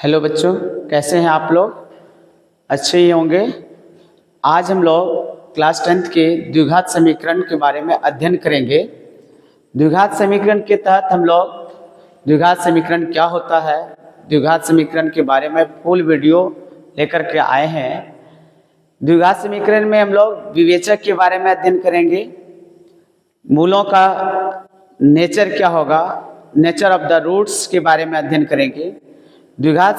Hello बच्चों, कैसे हैं आप लोग? अच्छे ही होंगे। आज हम लोग क्लास 10th के द्विघात समीकरण के बारे में अध्ययन करेंगे। द्विघात समीकरण के तहत हम लोग द्विघात समीकरण क्या होता है, द्विघात समीकरण के बारे में फुल वीडियो लेकर के आए हैं। द्विघात समीकरण में हम लोग विवेचक के बारे में अध्ययन करेंगे, मूलों का नेचर क्या होगा, नेचर ऑफ द रूट्स के बारे में अध्ययन करेंगे। द्विघात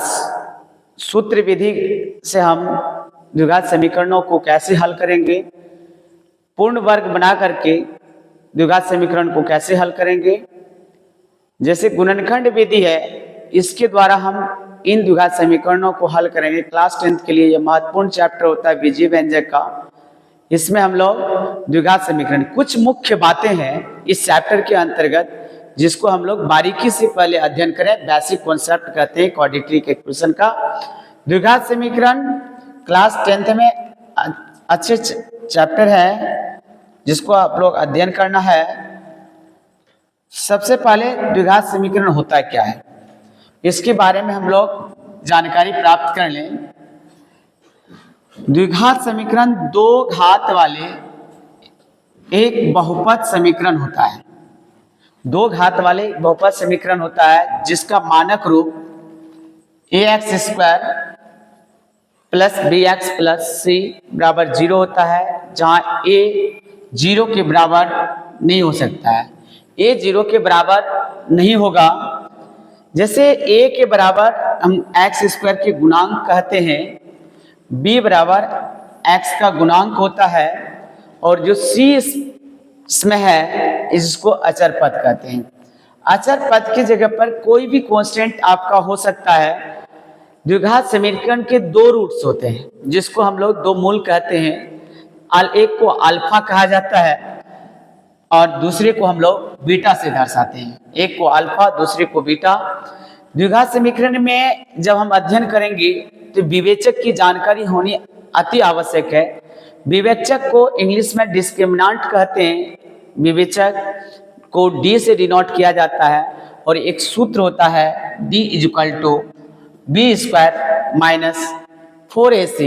सूत्र विधि से हम द्विघात समीकरणों को कैसे हल करेंगे, पूर्ण वर्ग बना करके द्विघात समीकरण को कैसे हल करेंगे। जैसे गुणनखंड विधि है, इसके द्वारा हम इन द्विघात समीकरणों को हल करेंगे। क्लास 10th के लिए यह महत्वपूर्ण चैप्टर होता है बीजीय व्यंजक का। इसमें हम लोग द्विघात समीकरण, कुछ मुख्य बातें हैं इस चैप्टर के अंतर्गत जिसको हम लोग बारीकी से पहले अध्ययन करें। बेसिक कॉन्सेप्ट कहते हैं क्वाड्रेटिक इक्वेशन का। द्विघात समीकरण क्लास 10th में अच्छे चैप्टर है जिसको आप लोग अध्ययन करना है। सबसे पहले द्विघात समीकरण होता है क्या है, इसके बारे में हम लोग जानकारी प्राप्त कर लें। द्विघात समीकरण दो घात वाले एक बहुपद समीकरण होता है। दो घात वाले बहुपद समीकरण होता है जिसका मानक रूप ax square plus bx plus c बराबर 0 होता है, जहां a 0 के बराबर नहीं हो सकता है। a 0 के बराबर नहीं होगा। जैसे a के बराबर हम x स्क्वायर के गुणांक कहते हैं, b बराबर x का गुणांक होता है, और जो c इसमें है इसको अचर पद कहते हैं। अचर पद की जगह पर कोई भी कांस्टेंट आपका हो सकता है। द्विघात समीकरण के दो रूट्स होते हैं जिसको हम लोग दो मूल कहते हैं। एक को अल्फा कहा जाता है और दूसरे को हम लोग बीटा से दर्शाते हैं। एक को अल्फा, दूसरे को बीटा। द्विघात समीकरण में जब हम अध्ययन करेंगे तो विवेचक की जानकारी होनी अति आवश्यक है। विवेचक को इंग्लिश में डिस्क्रिमिनेंट कहते हैं। विवेचक को d से डिनोट किया जाता है और एक सूत्र होता है d equal to B square minus 4ac,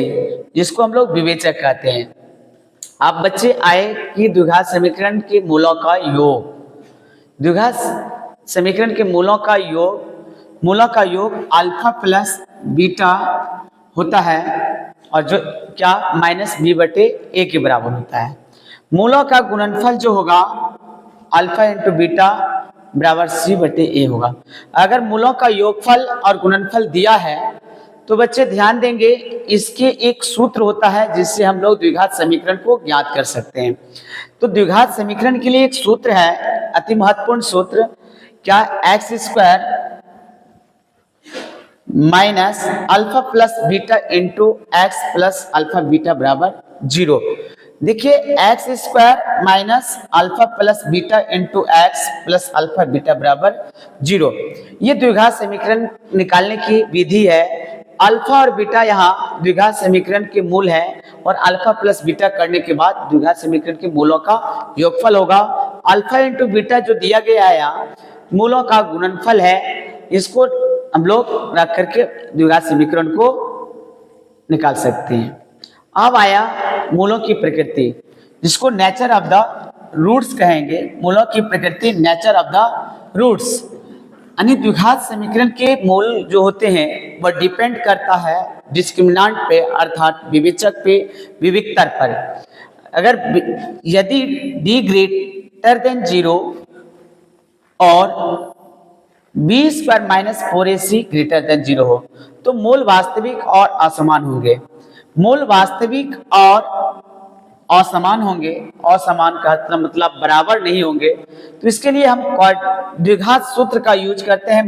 जिसको हम लोग विवेचक कहते हैं। आप बच्चे आए कि द्विघात समीकरण के मूलों का योग, द्विघात समीकरण के मूलों का योग अल्फा प्लस बीटा होता है और जो क्या माइनस बी बटे ए के बराबर होता है। मूलों का गुणनफल जो होगा अल्फा इंटू बीटा बराबर सी बटे ए होगा। अगर मूलों का योगफल और गुणनफल दिया है तो बच्चे ध्यान देंगे, इसके एक सूत्र होता है जिससे हम लोग द्विघात समीकरण को ज्ञात कर सकते हैं। तो द्विघात समीकरण के लिए एक सूत्र है, अति महत्वपूर्ण सूत्र, क्या, x square minus alpha plus beta into x plus alpha beta बराबर 0। देखिए, x square minus alpha plus beta into x plus alpha beta बराबर 0। ये द्विघात समीकरण निकालने की विधि है। अल्फा और बीटा यहाँ द्विघात समीकरण के मूल है और अल्फा प्लस बीटा करने के बाद द्विघात समीकरण के मूलों का योगफल होगा। अल्फा इंटू बीटा जो दिया गया है यहाँ मूलों का गुणनफल है, इसको हम लोग रख करके द्विघात समीकरण को निकाल सकते हैं। अब आया मूलों की प्रकृति, जिसको नेचर ऑफ द रूट्स कहेंगे। मूलों की प्रकृति, नेचर ऑफ द रूट्स, यानी द्विघात समीकरण के मूल जो होते हैं वह डिपेंड करता है डिस्क्रिमिनेंट पे, अर्थात विवेचक पे, विविक्तर पर। अगर यदि d ग्रेटर देन 0 और B square minus 4ac greater than 0 हो तो मूल वास्तविक और असमान होंगे। मूल वास्तविक और असमान होंगे, असमान का मतलब बराबर नहीं होंगे। तो इसके लिए हम द्विघात सूत्र का यूज करते हैं।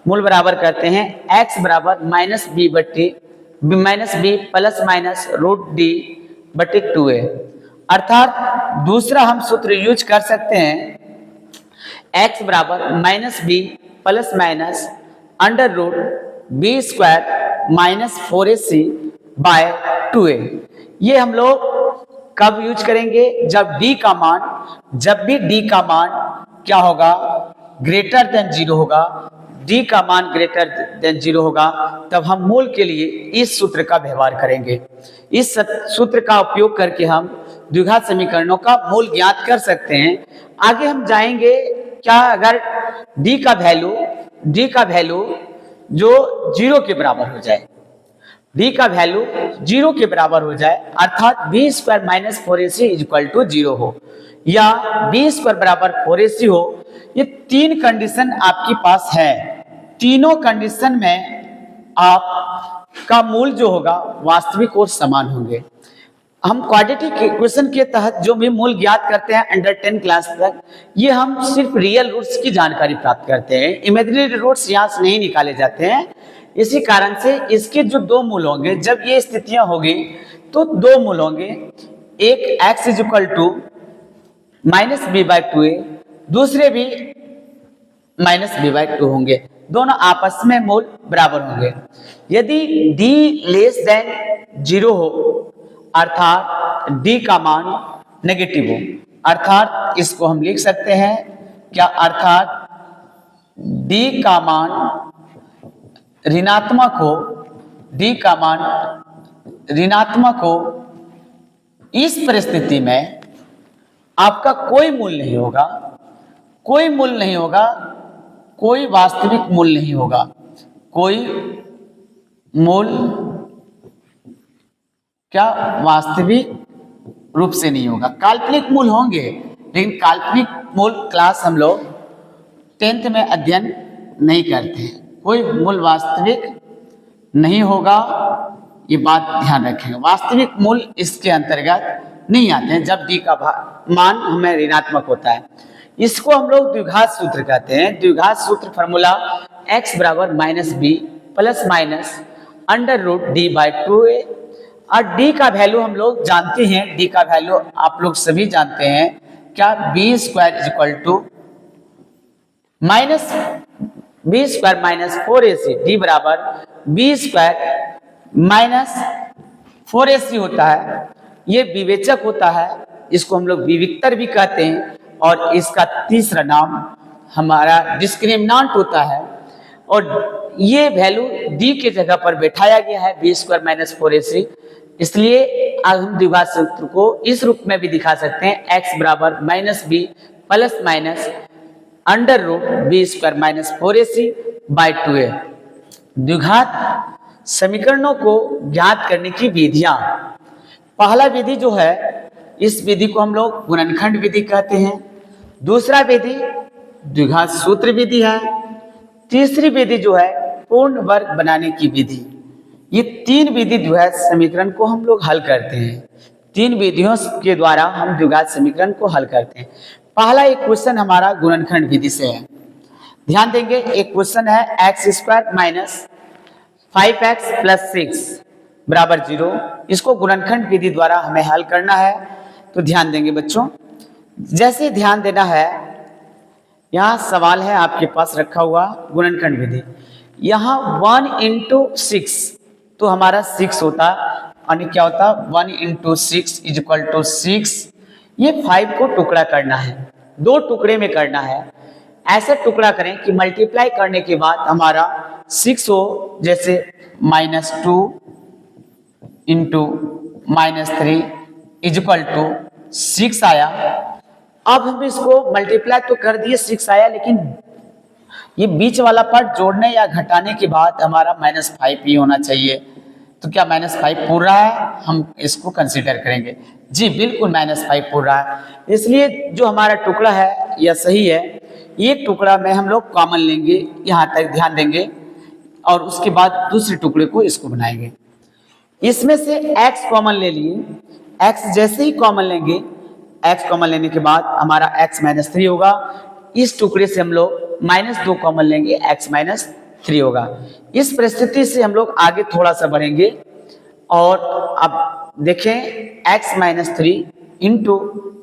मूल बराबर करते हैं x बराबर minus B plus minus root D बटे 2a। अर्थात दूसरा हम सूत्र यूज कर सकते हैं, x बराबर minus B plus minus under root B square minus 4ac by 2a। ये हम लोग कब यूज करेंगे, जब भी d का मान क्या होगा, ग्रेटर देन 0 होगा। d d का मान ग्रेटर देन 0 होगा, तब हम मूल के लिए इस सूत्र का व्यवहार करेंगे। इस सूत्र का उपयोग करके हम द्विघात समीकरणों का मूल ज्ञात कर सकते हैं। आगे हम जाएंगे, क्या अगर d का वैल्यू जो 0 के बराबर हो जाए, d का वैल्यू 0 के बराबर हो जाए, अर्थात b square minus 4ac equal to 0 हो, या b स्क्वायर बराबर 4ac हो। ये तीन कंडीशन आपके पास है। तीनों कंडीशन में आपका मूल जो होगा वास्तविक और समान होंगे। हम क्वाड्रेटिक इक्वेशन के तहत जो भी मूल ज्ञात करते हैं अंडर 10 क्लास तक, ये हम सिर्फ रियल रूट्स की जानकारी प्राप्त करते हैं, इमेजिनरी रूट्स यहाँ से नहीं निकाले जाते हैं। इसी कारण से इसके जो दो मूल होंगे, जब ये स्थितियां होगी तो दो मूल होंगे, एक x is equal to minus B by 2a, दूसरे भी माइनस बी बाई 2 होंगे, दोनों आपस में मूल बराबर होंगे। यदि d लेस देन 0 हो, अर्थात d का मान नेगेटिव हो, अर्थात इसको हम लिख सकते हैं क्या, अर्थात d का मान ऋणात्मक हो, d का मान ऋणात्मक हो, इस परिस्थिति में आपका कोई मूल नहीं होगा, कोई मूल नहीं होगा, कोई वास्तविक मूल नहीं होगा, कोई मूल क्या वास्तविक रूप से नहीं होगा। काल्पनिक मूल होंगे, लेकिन काल्पनिक मूल क्लास हम लोग 10th में अध्ययन नहीं करते हैं। कोई मूल वास्तविक नहीं होगा, ये बात ध्यान रखेंगे। वास्तविक मूल इसके अंतर्गत नहीं आते हैं जब d का मान हमें ऋणात्मक होता है। इसको हम लोग द्विघात सूत्र कहते हैं। द्विघात सूत्र फॉर्मूला x बराबर minus B plus minus under root D by 2a, और d का वैल्यू हम लोग जानते हैं, d का वैल्यू आप लोग सभी जानते हैं क्या, B square is equal to minus B square minus 4ac, d बराबर बी स्क्वायर माइनस 4ac होता है। ये विवेचक होता है, इसको हम लोग विविक्तर भी कहते हैं, और इसका तीसरा नाम हमारा डिस्क्रिमिनांट होता है। और ये वैल्यू d के जगह पर बैठाया गया है, बी स्क्वायर माइनस 4ac, इसलिए आज हम द्विघात सूत्र को इस रूप में भी दिखा सकते हैं, x बराबर minus B plus minus under root B square minus 4ac by 2a। द्विघात समीकरणों को ज्ञात करने की विधियां, पहला विधि जो है, इस विधि को हम लोग गुणनखंड विधि कहते हैं। दूसरा विधि द्विघात सूत्र विधि है। तीसरी विधि जो है पूर्ण वर्ग बनाने की विधि। ये तीन विधि द्विघात समीकरण को हम लोग हल करते हैं। तीन विधियों के द्वारा हम द्विघात समीकरण को हल करते हैं। पहला एक क्वेश्चन हमारा गुणनखंड विधि से है, ध्यान देंगे। एक क्वेश्चन है x square minus 5x plus 6 बराबर 0, इसको गुणनखंड विधि द्वारा हमें हल करना है। तो ध्यान देंगे बच्चों, जैसे ध्यान देना है, यहाँ सवाल है आपके पास रखा हुआ गुणनखंड विधि। यहाँ 1 इंटू 6 तो हमारा 6 होता, यानी क्या होता, 1 इंटू 6 इज इक्वल टू 6। ये 5 को टुकड़ा करना है, दो टुकड़े में करना है। ऐसे टुकड़ा करें कि मल्टीप्लाई करने के बाद हमारा 6 हो, जैसे -2 इंटू -3 इज इक्वल टू 6 आया। अब हम इसको मल्टीप्लाई तो कर दिए, 6 आया, लेकिन ये बीच वाला पार्ट जोड़ने या घटाने के बाद हमारा -5 ही होना चाहिए। तो क्या -5 पूर रहा है, हम इसको कंसीडर करेंगे। जी बिल्कुल -5 पूर रहा है, इसलिए जो हमारा टुकड़ा है यह सही है। ये टुकड़ा में हम लोग कॉमन लेंगे, यहाँ तक ध्यान देंगे, और उसके बाद दूसरे टुकड़े को इसको बनाएंगे। इसमें से x कॉमन ले लिए, x जैसे ही कॉमन लेंगे, x कॉमन लेने के बाद हमारा x -3 होगा। इस टुकड़े से हम लोग -2 कॉमन लेंगे, x -3 होगा। इस परिस्थिति से हम लोग आगे थोड़ा सा बढ़ेंगे, और अब देखें x -3 इंटू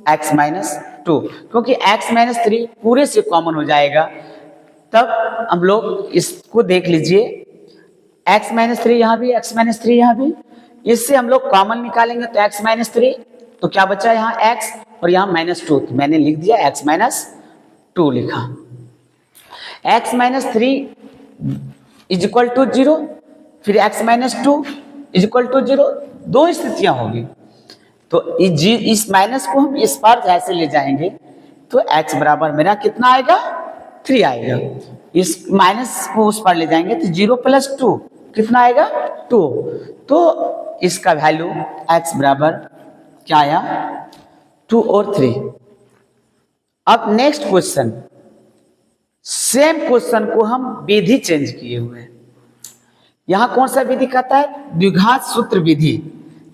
x -2, क्योंकि x -3 पूरे से कॉमन हो जाएगा। तब हम लोग इसको देख लीजिए, x -3 यहाँ भी, x -3 यहाँ भी, इससे हम लोग कॉमन निकालेंगे तो x -3, तो क्या बचा यहाँ x, और यहाँ -2, तो मैंने लिख दिया x -2 लिखा। x -3 इज इक्वल टू 0, फिर x minus 2 is equal to 0, दो स्थितियां होगी। तो इस माइनस को हम इस पार जैसे ले जाएंगे तो x बराबर मेरा कितना आएगा, 3 आएगा। इस माइनस को उस पार ले जाएंगे तो 0 प्लस 2 कितना आएगा, 2। तो इसका वैल्यू x बराबर क्या आया, 2 और 3। अब नेक्स्ट क्वेश्चन, सेम क्वेश्चन को हम विधि चेंज किए हुए हैं। यहां कौन सा विधि कहता है, द्विघात सूत्र विधि।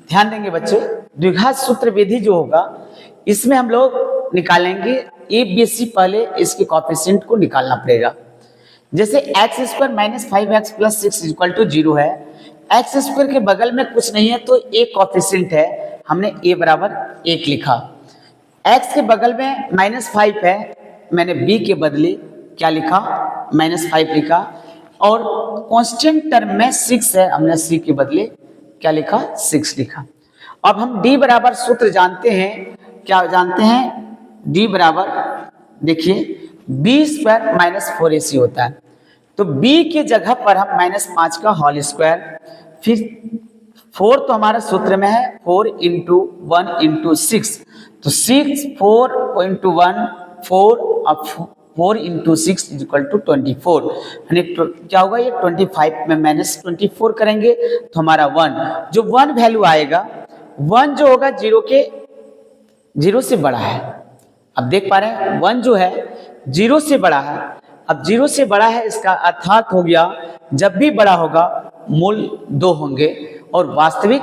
ध्यान देंगे बच्चे, द्विघात सूत्र विधि जो होगा इसमें हम लोग निकालेंगे ए बी सी, पहले इसके कोएफिशिएंट को निकालना पड़ेगा। जैसे X square minus 5x plus 6 equal to 0 है, एक्स स्क्वायर के बगल में कुछ नहीं है तो एक कोएफिशिएंट है, हमने a बराबर 1 लिखा। x के बगल में -5 है, मैंने b के बदले क्या लिखा, -5 लिखा। और कांस्टेंट टर्म में 6 है, हमने c के बदले क्या लिखा, 6 लिखा। अब हम d बराबर सूत्र जानते हैं, क्या जानते हैं, d बराबर देखिए b स्क्वायर माइनस 4ac होता है। तो b के जगह पर हम -5 का होल स्क्वायर, फिर 4 तो हमारा सूत्र में है 4 इंटू 1 इंटू 6, तो 6 4 इंटू 1 4, अब 4 इंटू 6 इज इक्वल टू 24। यानी क्या होगा, ये 25 में -24 करेंगे तो हमारा 1, जो 1 वैल्यू आएगा, 1 जो होगा 0 से बड़ा है। अब देख पा रहे हैं 1 जो है 0 से बड़ा है। अब 0 से बड़ा है इसका अर्थात हो गया जब भी बड़ा होगा मूल 2 होंगे और वास्तविक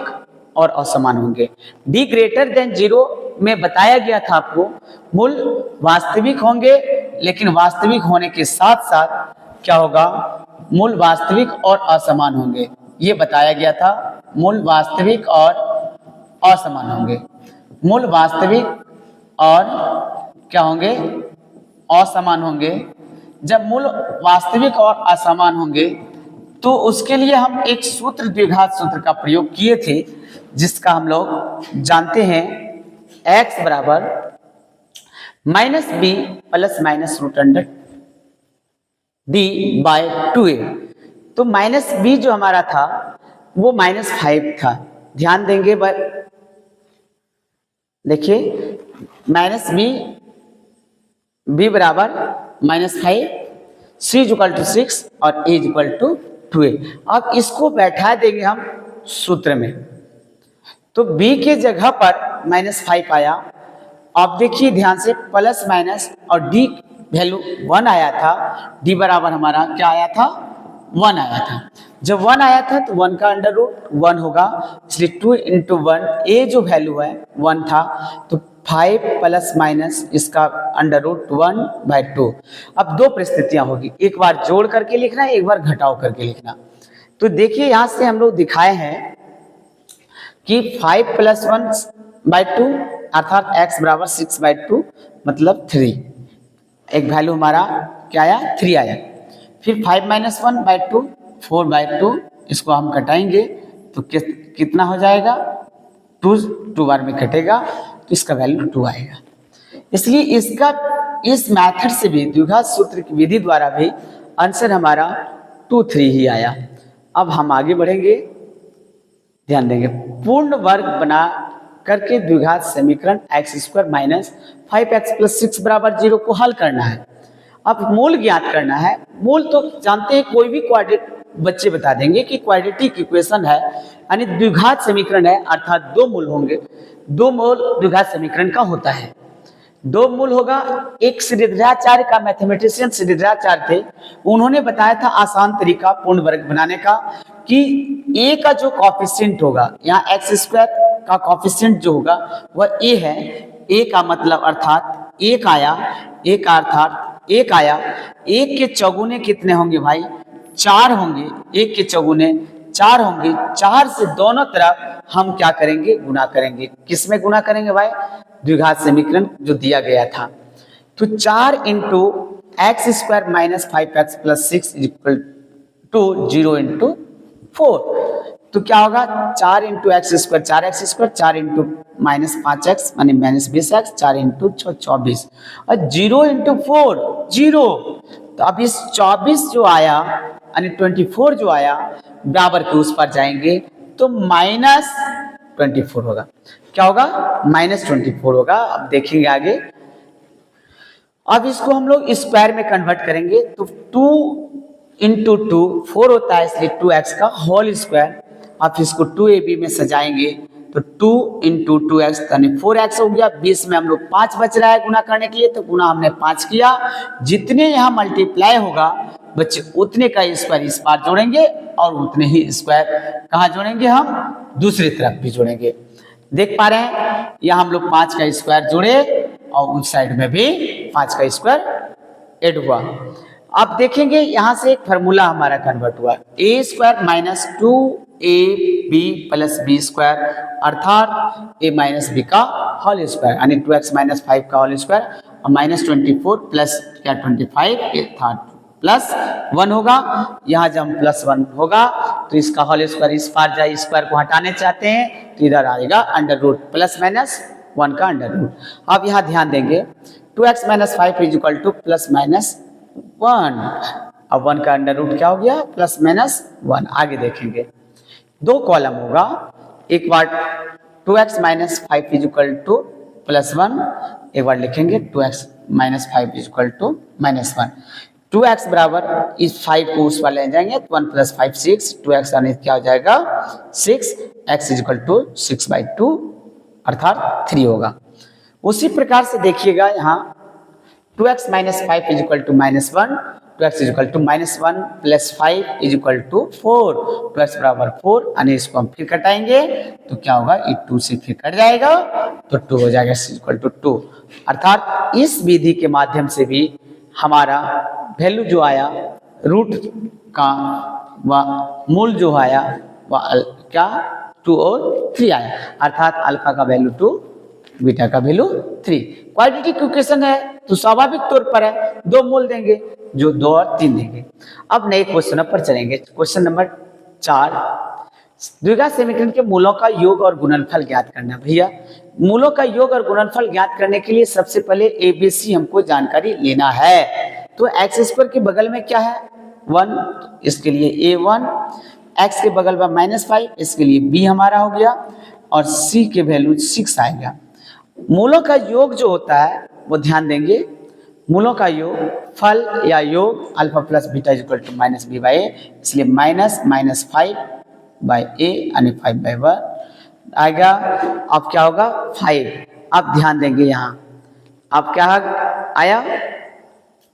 और असमान होंगे। d ग्रेटर देन 0 में बताया गया था आपको मूल वास्तविक होंगे, लेकिन वास्तविक होने के साथ साथ क्या होगा, मूल वास्तविक और असमान होंगे। ये बताया गया था, मूल वास्तविक और असमान होंगे। मूल वास्तविक और क्या होंगे, असमान होंगे। जब मूल वास्तविक और असमान होंगे तो उसके लिए हम एक सूत्र, द्विघात सूत्र का प्रयोग किए थे, जिसका हम लोग जानते हैं x बराबर -b plus minus root under d by 2a। तो -b जो हमारा था वो -5 था। ध्यान देंगे, देखिए b बराबर -5, c इक्वल टू 6 और a इक्वल टू 2a। अब इसको बैठा देंगे हम सूत्र में, तो b के जगह पर -5 आया। अब देखिए ध्यान से, प्लस माइनस और d वैल्यू 1 आया था, d बराबर हमारा क्या आया था, 1 आया था। जब 1 आया था तो 1 का अंडर रूट 1 होगा, इसलिए 2 इंटू 1, a जो वैल्यू है 1 था, तो 5 प्लस माइनस इसका अंडर रूट 1/2। अब दो परिस्थितियां होगी, एक बार जोड़ करके लिखना है, एक बार घटाव करके लिखना। तो देखिए यहां से हम लोग दिखाए हैं कि 5 प्लस 1/2 अर्थात x बराबर 6/2 मतलब 3। एक वैल्यू हमारा क्या आया, 3 आया। फिर 5 माइनस 1/2 4/2, इसको हम घटाएंगे तो कितना हो जाएगा, 2 बार में घटेगा तो इसका वैल्यू 2 आएगा। इसलिए इसका इस मेथड से भी, द्विघात सूत्र की विधि द्वारा भी आंसर हमारा 2 3 ही आया। अब हम आगे बढ़ेंगे, ध्यान देंगे, पूर्ण वर्ग बना करके द्विघात समीकरण x² माइनस 5x प्लस 6 बराबर 0 को हल करना है। अब मूल ज्ञात करना है। मूल तो जानते हैं, कोई भी क्वाड्रेटिक बच्चे बता देंगे कि क्वाड्रेटिक इक्वेशन है, यानी द्विघात समीकरण है, अर्थात 2 मूल होंगे। 2 मूल द्विघात समीकरण का होता है। 2 मूल होगा। एक श्रीधराचार्य का, मैथमेटिशियन श्रीधराचार्य थे, उन्होंने बताया था आसान तरीका पूर्ण वर्ग बनाने का, कि a का जो कोएफिशिएंट होगा, यहाँ x² का कोएफिशिएंट जो होगा वह a है। a का मतलब अर्थात 1 आया, 1 अर्थात 1 आया। 1 के चौगुने कितने होंगे भाई, 4 होंगे। 1 के चौगुने 4 होंगे। 4 से दोनों तरफ हम क्या करेंगे, गुना करेंगे। किसमें गुना करेंगे भाई, द्विघात समीकरण जो दिया गया था। तो 4 into x² minus 5x plus 6 equal to 0 into 4। तो क्या होगा, 4 into x² 4x², 4 into minus 5x यानी माइनस 20x, 4 इंटू 24 और 0 इंटू 4 0। तो अब इस 24 जो आया यानी 24 जो आया बराबर के उस पर जाएंगे तो माइनस 24 होगा। क्या होगा? माइनस 24 होगा। अब देखेंगे आगे। अब इसको हम लोग स्क्वायर में कन्वर्ट करेंगे तो 2 इंटू 2 4 होता है, इसलिए 2x का होल स्क्वायर। अब इसको 2ab में सजाएंगे तो 2 इंटू 2x यानी 4x हो गया। 20 में हम लोग 5 बच रहा है गुना करने के लिए, तो गुना हमने 5 किया। जितने यहाँ मल्टीप्लाई होगा बच्चे उतने का स्क्वायर इस बार जोड़ेंगे और उतने ही स्क्वायर कहाँ जोड़ेंगे? हम दूसरी तरफ भी जोड़ेंगे। देख पा रहे हैं यहाँ हम लोग 5 का स्क्वायर जोड़े और उस साइड में भी 5 का स्क्वायर ऐड हुआ। अब देखेंगे यहाँ से एक फार्मूला हमारा कन्वर्ट हुआ, a square minus 2ab plus b square अर्थात ए माइनस बी का होल स्क्वायर यानी 2x माइनस 5 का होल स्क्वायर और माइनस 24 प्लस क्या 25 था प्लस 1 होगा। यहाँ जब हम प्लस 1 होगा तो इसका होल स्क्वायर इस पार जाए, स्क्वायर को हटाने चाहते हैं तो इधर आएगा अंडर रूट प्लस माइनस 1 का अंडर रूट। अब यहाँ ध्यान देंगे 2x minus 5 is equal to plus minus 1। अब 1 का अंडर रूट क्या हो गया? Plus minus 1। आगे देखेंगे 2 कॉलम होगा। एक बार 2x minus 5 is equal to plus 1, एक बार लिखेंगे 2x minus 5 is equal to minus 1। 2x बराबर इस 5 को उस पर ले जाएंगे तो 1 प्लस 5 6, 2x यानी क्या हो जाएगा 6, x इज इक्वल टू 6/2 अर्थात 3 होगा। उसी प्रकार से देखिएगा यहाँ 2x minus 5 is equal to minus 1, 2x is equal to minus 1 plus 5 is equal to 4, 2x बराबर 4 यानी इसको हम फिर कटाएंगे तो क्या होगा? ये 2 से फिर कट जाएगा तो 2 हो जाएगा इज इक्वल टू 2। अर्थात इस विधि के माध्यम से भी हमारा वैल्यू जो आया रूट का वह मूल जो आया वह क्या 2 और 3 आया अर्थात अल्फा का वैल्यू 2 बीटा का वैल्यू 3। क्वाड्रेटिक इक्वेशन है तो स्वाभाविक तौर पर है 2 मूल देंगे जो 2 और 3 देंगे। अब नए क्वेश्चन पर चलेंगे। क्वेश्चन नंबर 4, द्विघात समीकरण के मूलों का योग और गुणनफल ज्ञात करना। भैया मूलों का योग और गुणनफल ज्ञात करने के लिए सबसे पहले ABC हमको जानकारी लेना है। तो एक्स स्क्वायर के बगल में क्या है 1, इसके लिए A1, x के बगल में माइनस 5 इसके लिए b हमारा हो गया और c के वैल्यू 6 आएगा। मूलों का योग जो होता है वो ध्यान देंगे, मूलों का योग फल या योग alpha plus beta equal to minus B by a, इसलिए माइनस 5 बाई ए यानी 5/1 आएगा। अब क्या होगा 5। अब ध्यान देंगे यहाँ अब क्या आया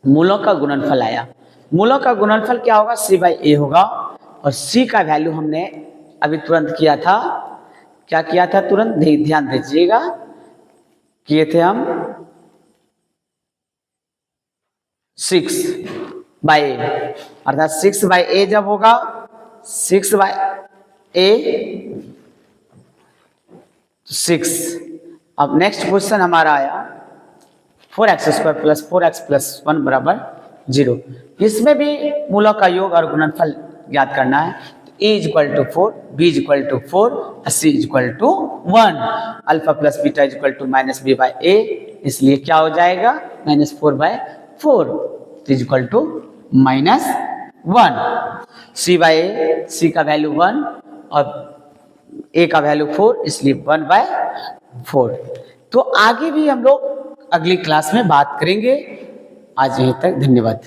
मूलों का गुणनफल आया। मूलों का गुणनफल क्या होगा c/a होगा और c का वैल्यू हमने अभी तुरंत किया था। क्या किया था तुरंत ध्यान दीजिएगा, किए थे हम 6/a अर्थात 6/a जब होगा 6/a 6। अब नेक्स्ट क्वेश्चन हमारा आया 4x² प्लस 4x प्लस 1 बराबर 0। इसमें भी मूलों का योग और गुणनफल ज्ञात करना है। a equal to 4, b equal to 4, c equal to 1, alpha plus beta equal to minus b by a, इसलिए क्या हो जाएगा -4/4 इक्वल टू -1। c का वैल्यू 1 और a का वैल्यू 4 इसलिए 1/4। तो आगे भी हम लोग अगली क्लास में बात करेंगे। आज यहीं तक, धन्यवाद।